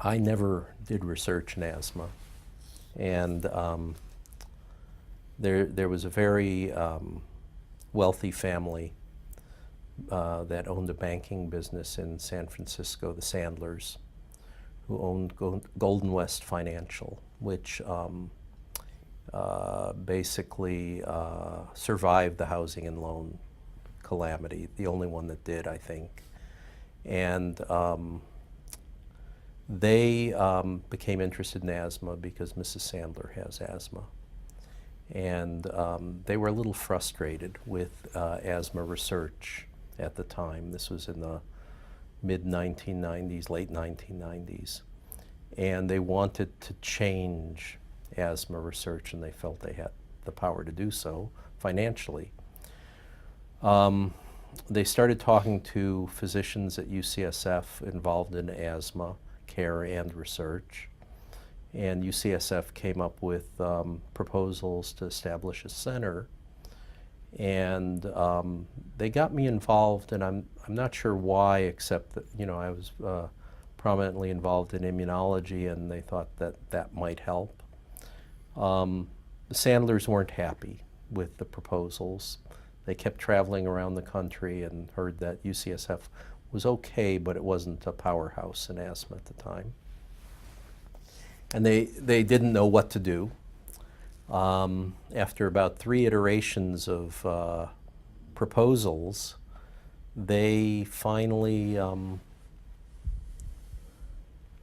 I never did research in asthma, and there was a very wealthy family that owned a banking business in San Francisco, the Sandlers, who owned Golden West Financial, which basically survived the housing and loan calamity, the only one that did, I think. And they became interested in asthma because Mrs. Sandler has asthma. And they were a little frustrated with asthma research at the time. This was in the mid-1990s, late 1990s. And they wanted to change asthma research, and they felt they had the power to do so financially. They started talking to physicians at UCSF involved in asthma care and research. And UCSF came up with proposals to establish a center. And they got me involved, and I'm not sure why, except that, you know, I was prominently involved in immunology, and they thought that that might help. The Sandlers weren't happy with the proposals. They kept traveling around the country and heard that UCSF was okay, but it wasn't a powerhouse in asthma at the time. And they didn't know what to do. After about 3 iterations of proposals, they finally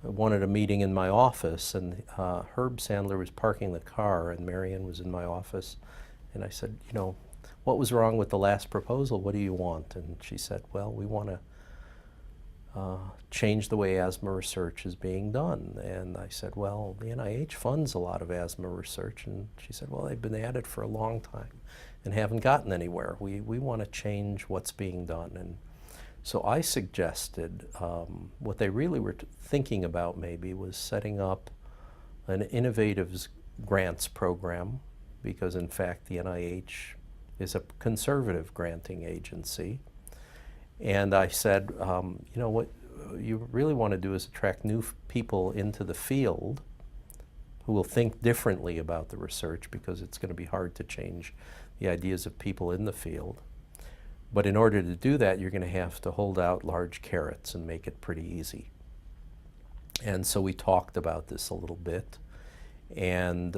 wanted a meeting in my office, and Herb Sandler was parking the car, and Marion was in my office, and I said, you know, what was wrong with the last proposal? What do you want? And she said, well, we want to change the way asthma research is being done. And I said, well, the NIH funds a lot of asthma research. And she said, well, they've been at it for a long time and haven't gotten anywhere. We want to change what's being done. And so I suggested what they really were thinking about maybe was setting up an innovative grants program, because in fact the NIH is a conservative granting agency. And I said, you know, what you really want to do is attract new people into the field who will think differently about the research, because it's going to be hard to change the ideas of people in the field. But in order to do that, you're going to have to hold out large carrots and make it pretty easy. And so we talked about this a little bit, and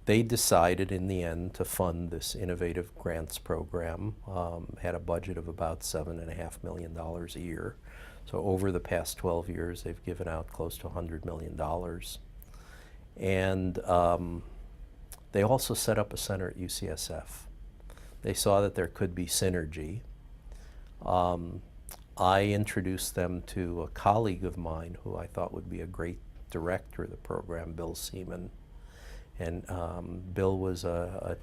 they decided in the end to fund this innovative grants program. Had a budget of about $7.5 million a year. So over the past 12 years, they've given out close to $100 million. And they also set up a center at UCSF. They saw that there could be synergy. I introduced them to a colleague of mine who I thought would be a great director of the program, Bill Seaman. And Bill was a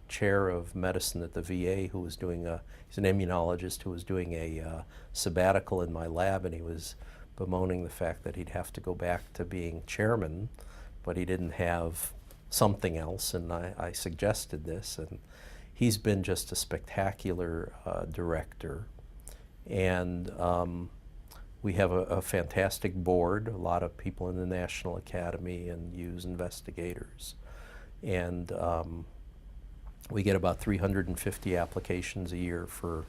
chair of medicine at the VA who was doing he's an immunologist who was doing a sabbatical in my lab, and he was bemoaning the fact that he'd have to go back to being chairman, but he didn't have something else, and I suggested this, and he's been just a spectacular director. And we have a fantastic board, a lot of people in the National Academy and use investigators. And we get about 350 applications a year for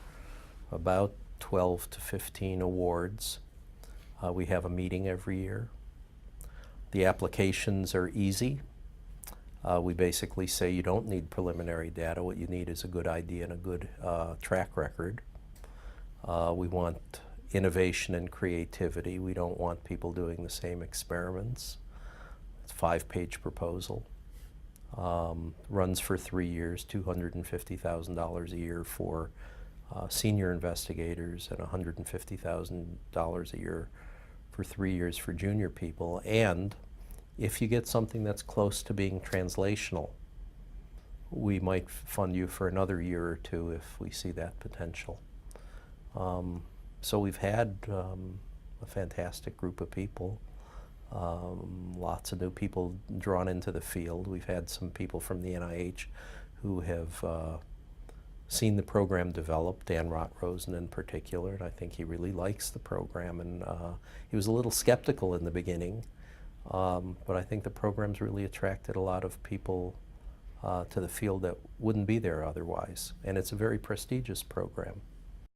about 12 to 15 awards. We have a meeting every year. The applications are easy. We basically say you don't need preliminary data. What you need is a good idea and a good track record. We want innovation and creativity. We don't want people doing the same experiments. It's a 5-page proposal. Runs for 3 years, $250,000 a year for senior investigators, and $150,000 a year for 3 years for junior people. And if you get something that's close to being translational, we might fund you for another year or two if we see that potential. So we've had a fantastic group of people, lots of new people drawn into the field. We've had some people from the NIH who have seen the program develop, Dan Rotrosen in particular, and I think he really likes the program. And he was a little skeptical in the beginning, but I think the program's really attracted a lot of people to the field that wouldn't be there otherwise. And it's a very prestigious program.